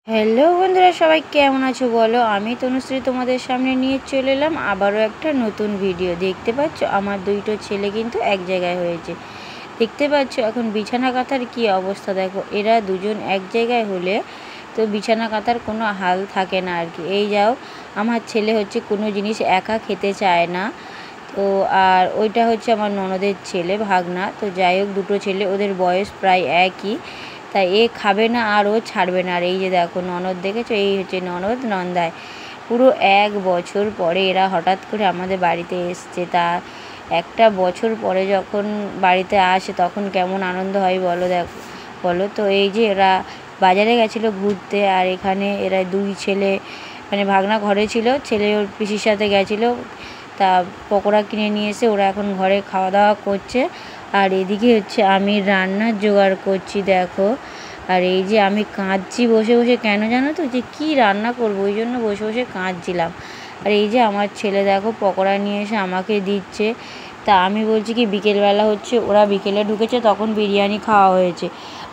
Hello বন্ধুরা, সবাই কেমন আছো বলো। আমি তনুশ্রী তোমাদের সামনে নিয়ে চলে এলাম আবারও একটা নতুন ভিডিও। দেখতে পাচ্ছ আমার দুইটো ছেলে কিন্তু এক জায়গায় হয়েছে। দেখতে পাচ্ছ এখন বিছানা কাঁথার কি অবস্থা দেখো। এরা দুজন এক জায়গায় হলে তো বিছানা কাঁথার কোনো হাল থাকে না আর কি। এই যাও, আমার ছেলে হচ্ছে কোনো জিনিস একা খেতে চায় না। তো আর ওইটা হচ্ছে আমার ননদের ছেলে, ভাগনা। তো যাই হোক, দুটো ছেলে, ওদের বয়স প্রায় একই। তাই এ খাবে না আর ও ছাড়বে না। আর এই যে দেখো ননদ, দেখেছো, এই হচ্ছে ননদ নন্দায়। পুরো 1 বছর পরে এরা হঠাৎ করে আমাদের বাড়িতে এসছে। তা একটা বছর পরে যখন বাড়িতে আসে তখন কেমন আনন্দ হয় বলো। দেখো বলো তো, এই যে এরা বাজারে গেছিলো ঘুরতে, আর এখানে এরা দুই ছেলে, মানে ভাগনা ঘরে ছিল, ছেলে ওর পিসির সাথে গেছিলো। তা পকোড়া কিনে নিয়ে এসে ওরা এখন ঘরে খাওয়া দাওয়া করছে। আর এদিকে হচ্ছে আমি রান্নার জোগাড় করছি দেখো। আর এই যে আমি কাঁদছি বসে বসে, কেন জানো তো, যে কি রান্না করব, ওই জন্য বসে বসে কাঁদছিলাম। আর এই যে আমার ছেলে দেখো পকোড়া নিয়ে এসে আমাকে দিচ্ছে। তা আমি বলছি কি, বিকেলবেলা হচ্ছে, ওরা বিকেলে ঢুকেছে তখন বিরিয়ানি খাওয়া হয়েছে।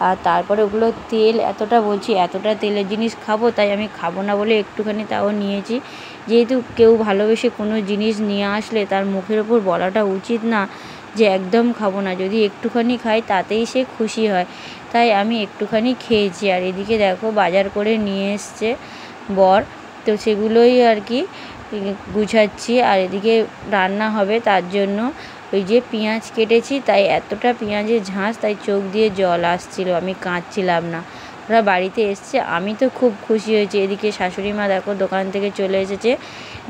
আর তারপরে ওগুলো তেল এতটা, বলছি এতটা তেলের জিনিস খাবো, তাই আমি খাবো না বলে একটুখানি তাও নিয়েছি। যেহেতু কেউ ভালোবেসে কোনো জিনিস নিয়ে আসলে তার মুখের ওপর বলাটা উচিত না যে একদম খাবো না। যদি একটুখানি খাই তাতেই সে খুশি হয়, তাই আমি একটুখানি খেয়েছি। আর এদিকে দেখো বাজার করে নিয়ে এসছে বর, তো সেগুলোই আর কি গুছাচ্ছি। আর এদিকে রান্না হবে, তার জন্য ওই যে পেঁয়াজ কেটেছি, তাই এতটা পেঁয়াজের ঝাঁজ, তাই চোখ দিয়ে জল আসছিল, আমি কাঁদছিলাম না। ওরা বাড়িতে এসছে, আমি তো খুব খুশি হয়েছি। এদিকে শাশুড়ি মা দেখো দোকান থেকে চলে এসেছে।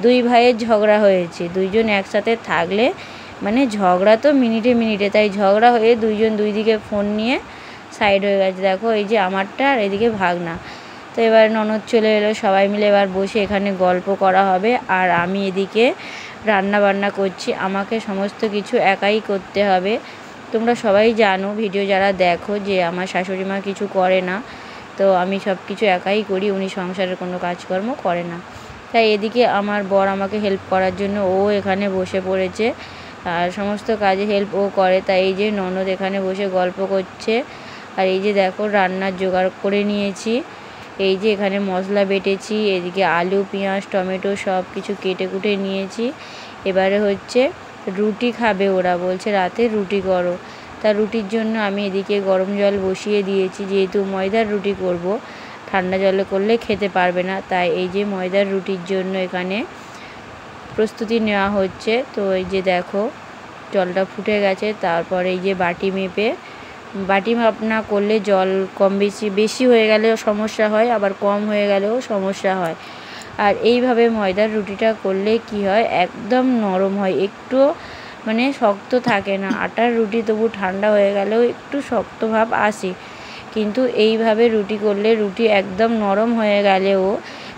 দুই ভাইয়ের ঝগড়া হয়েছে, দুইজন একসাথে থাকলে মানে ঝগড়া তো মিনিটে মিনিটে, তাই ঝগড়া হয়ে দুইজন দুই দিকে ফোন নিয়ে সাইড হয়ে গেছে। দেখো এই যে আমারটা, আর এদিকে ভাগনা। তো এবার ননদ চলে এলো, সবাই মিলে এবার বসে এখানে গল্প করা হবে। আর আমি এদিকে রান্না বান্না করছি, আমাকে সমস্ত কিছু একাই করতে হবে। তোমরা সবাই জানো, ভিডিও যারা দেখো, যে আমার শাশুড়ি মা কিছু করে না, তো আমি সব কিছু একাই করি, উনি সংসারের কোনো কাজকর্ম করে না। তাই এদিকে আমার বর আমাকে হেল্প করার জন্য ও এখানে বসে পড়েছে, আর সমস্ত কাজে হেল্প ও করে। তাই এই যে ননদ এখানে বসে গল্প করছে। আর এই যে দেখো রান্নার জোগাড় করে নিয়েছি। এই যে এখানে মশলা বেটেছি, এদিকে আলু পেঁয়াজ টমেটো সব কিছু কেটে কুটে নিয়েছি। এবারে হচ্ছে রুটি খাবে, ওরা বলছে রাতে রুটি করো। তা রুটির জন্য আমি এদিকে গরম জল বসিয়ে দিয়েছি, যেহেতু ময়দার রুটি করব, ঠান্ডা জলে করলে খেতে পারবে না। তাই এই যে ময়দার রুটির জন্য এখানে প্রস্তুতি নেওয়া হচ্ছে। তো এই যে দেখো জলটা ফুটে গেছে, তারপর এই যে বাটি মাপ না করলে জল কম বেশি হয়ে গেলেও সমস্যা হয়, আবার কম হয়ে গেলেও সমস্যা হয়। আর এইভাবে ময়দার রুটিটা করলে কি হয়, একদম নরম হয়, একটু মানে শক্ত থাকে না। আটার রুটি তবু ঠান্ডা হয়ে গেলেও একটু শক্ত ভাব আসে, কিন্তু এইভাবে রুটি করলে রুটি একদম নরম হয়ে গেলেও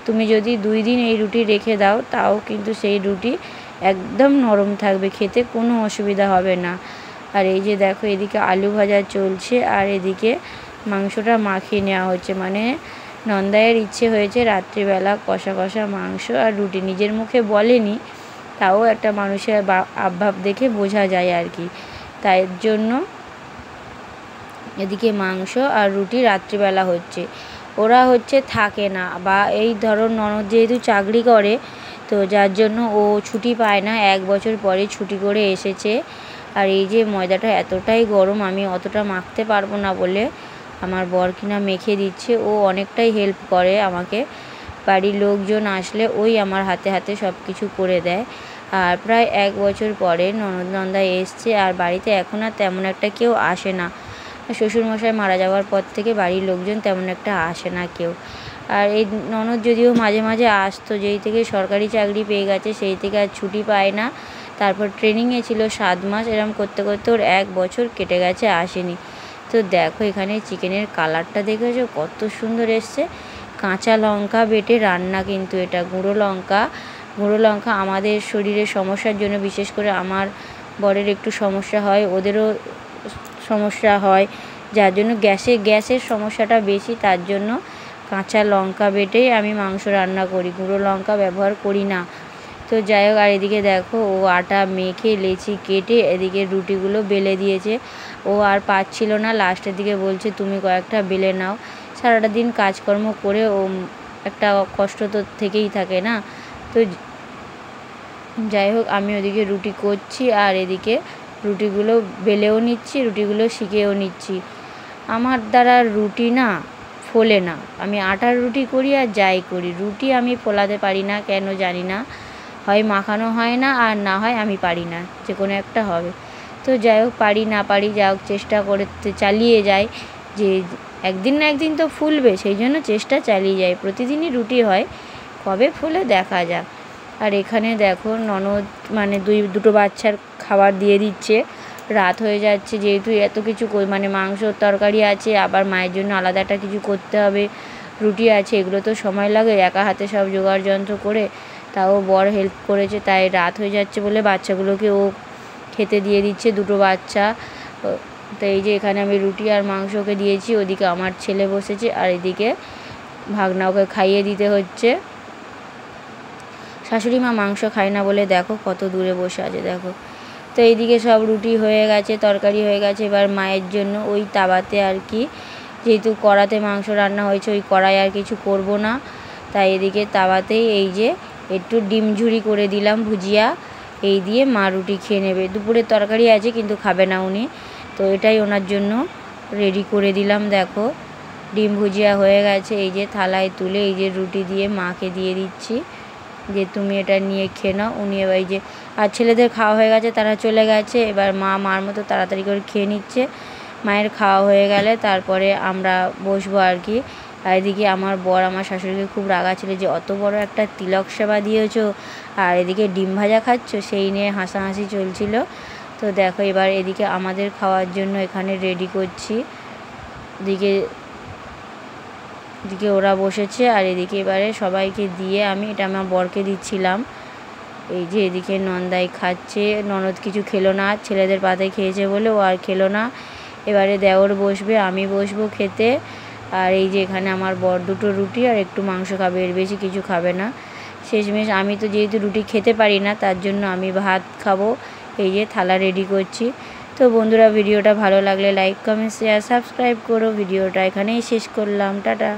তুমি যদি 2 দিন এই রুটি রেখে দাও, তাও কিন্তু সেই রুটি একদম নরম থাকবে, খেতে কোনো অসুবিধা হবে না। আর এই যে দেখো এদিকে আলু ভাজা চলছে, আর এদিকে মাংসটা মাখিয়ে নেওয়া হচ্ছে। মানে নন্দায়ের ইচ্ছে হয়েছে রাত্রিবেলা কষা কষা মাংস আর রুটি। নিজের মুখে বলেনি, তাও একটা মানুষের আভাব দেখে বোঝা যায় আর কি। তাই জন্য এদিকে মাংস আর রুটি রাত্রিবেলা হচ্ছে। ওরা হচ্ছে থাকে না, বা এই ধরো ননদ যেহেতু চাকরি করে, তো যার জন্য ও ছুটি পায় না, 1 বছর পরে ছুটি করে এসেছে। আর এই যে ময়দাটা এতটাই গরম, আমি অতটা মাখতে পারবো না বলে আমার বর কিনা মেখে দিচ্ছে। ও অনেকটাই হেল্প করে আমাকে, বাড়ির লোকজন আসলে ওই আমার হাতে হাতে সব কিছু করে দেয়। আর প্রায় 1 বছর পরে ননদ নন্দা এসছে, আর বাড়িতে এখন আর তেমন একটা কেউ আসে না। শ্বশুরমশাই মারা যাওয়ার পর থেকে বাড়ির লোকজন তেমন একটা আসে না কেউ। আর এই ননদ যদিও মাঝে মাঝে আসতো, যেই থেকে সরকারি চাকরি পেয়ে গেছে সেই থেকে আর ছুটি পায় না। তারপর ট্রেনিংয়ে ছিল 7 মাস, এরম করতে করতে ওর 1 বছর কেটে গেছে, আসেনি। তো দেখো এখানে চিকেনের কালারটা দেখেছো কত সুন্দর এসছে। কাঁচা লঙ্কা বেটে রান্না, কিন্তু এটা গুঁড়ো লঙ্কা আমাদের শরীরের সমস্যার জন্য, বিশেষ করে আমার বরের একটু সমস্যা হয়, ওদেরও সমস্যা হয়, যার জন্য গ্যাসের সমস্যাটা বেশি, তার জন্য কাঁচা লঙ্কা বেটেই আমি মাংস রান্না করি, গুঁড়ো লঙ্কা ব্যবহার করি না। তো যাই হোক, আর এদিকে দেখো ও আটা মেখে লেচি কেটে এদিকে রুটিগুলো বেলে দিয়েছে। ও আর পাচ্ছিল না, লাস্টের দিকে বলছে তুমি কয়েকটা বেলে নাও। সারাটা দিন কাজকর্ম করে ও একটা কষ্ট তো থেকেই থাকে না। তো যাই হোক, আমি ওদিকে রুটি করছি আর এদিকে রুটিগুলো বেলেও নিচ্ছি, রুটিগুলো শিখেও নিচ্ছি। আমার দ্বারা রুটি না ফোলে না। আমি আটার রুটি করি আর যাই করি, রুটি আমি ফোলাতে পারি না, কেন জানি না। হয় মাখানো হয় না আর না হয় আমি পারি না, যে কোনো একটা হবে। তো যাই হোক, পারি না পারি, যা হোক চেষ্টা করতে চালিয়ে যাই, যে একদিন না একদিন তো ফুলবে, সেই জন্য চেষ্টা চালিয়ে যাই। প্রতিদিনই রুটি হয়, কবে ফুলে দেখা যাক। আর এখানে দেখো ননদ মানে দুটো বাচ্চার খাবার দিয়ে দিচ্ছে। রাত হয়ে যাচ্ছে, যেহেতু এত কিছু মানে মাংসর তরকারি আছে, আবার মায়ের জন্য আলাদা একটা কিছু করতে হবে, রুটি আছে, এগুলো তো সময় লাগে একা হাতে সব জোগাড় যন্ত্র করে। তাও বর হেল্প করেছে, তাই রাত হয়ে যাচ্ছে বলে বাচ্চাগুলোকে ও খেতে দিয়ে দিচ্ছে, দুটো বাচ্চা। তো এই যে এখানে আমি রুটি আর মাংসকে দিয়েছি, ওদিকে আমার ছেলে বসেছে আর এদিকে ভাগনা, ওকে খাইয়ে দিতে হচ্ছে। শাশুড়ি মা মাংস খায় না বলে দেখো কত দূরে বসে আছে দেখো। তো এইদিকে সব রুটি হয়ে গেছে, তরকারি হয়ে গেছে। এবার মায়ের জন্য ওই তাওয়াতে আর কি, যেহেতু কড়াতে মাংস রান্না হয়েছে, ওই কড়াই আর কিছু করব না, তাই এদিকে তাওয়াতেই এই যে একটু ডিম ঝুরি করে দিলাম ভুজিয়া, এই দিয়ে মা রুটি খেয়ে নেবে। দুপুরের তরকারি আছে কিন্তু খাবে না উনি, তো এটাই ওনার জন্য রেডি করে দিলাম। দেখো ডিম ভুজিয়া হয়ে গেছে, এই যে থালায় তুলে এই যে রুটি দিয়ে মাকে দিয়ে দিচ্ছি, যে তুমি এটা নিয়ে খেয়ে নাও। উনি এবার এই যে, আর ছেলেদের খাওয়া হয়ে গেছে, তারা চলে গেছে। এবার মার মতো তাড়াতাড়ি করে খেয়ে নিচ্ছে। মায়ের খাওয়া হয়ে গেলে তারপরে আমরা বসবো আর কি। আর এদিকে আমার বর আমার শাশুড়িকে খুব রাগাচ্ছিল, যে অত বড় একটা তিলক সেবা দিয়েছো আর এদিকে ডিম ভাজা খাচ্ছ, সেই নিয়ে হাসাহাসি চলছিল। তো দেখো এবার এদিকে আমাদের খাওয়ার জন্য এখানে রেডি করছি। এদিকে ওরা বসেছে আর এদিকে এবারে সবাইকে দিয়ে আমি এটা আমার বরকে দিচ্ছিলাম। এই যে এদিকে নন্দাই খাচ্ছে, ননদ কিছু খেলো না, ছেলেদের পাতে খেয়েছে বলে ও আর খেলো না। এবারে দেওর বসবে, আমি বসবো খেতে। আর এই যে এখানে আমার বর দুটো রুটি আর একটু মাংস খাবে, এর বেশি কিছু খাবে না। শেষমেশ আমি তো যেহেতু রুটি খেতে পারি না, তার জন্য আমি ভাত খাবো। এই যে থালা রেডি করছি। তো বন্ধুরা, ভিডিওটা ভালো লাগলে লাইক কমেন্ট শেয়ার সাবস্ক্রাইব করো। ভিডিওটা এখানেই শেষ করলাম, টাটা।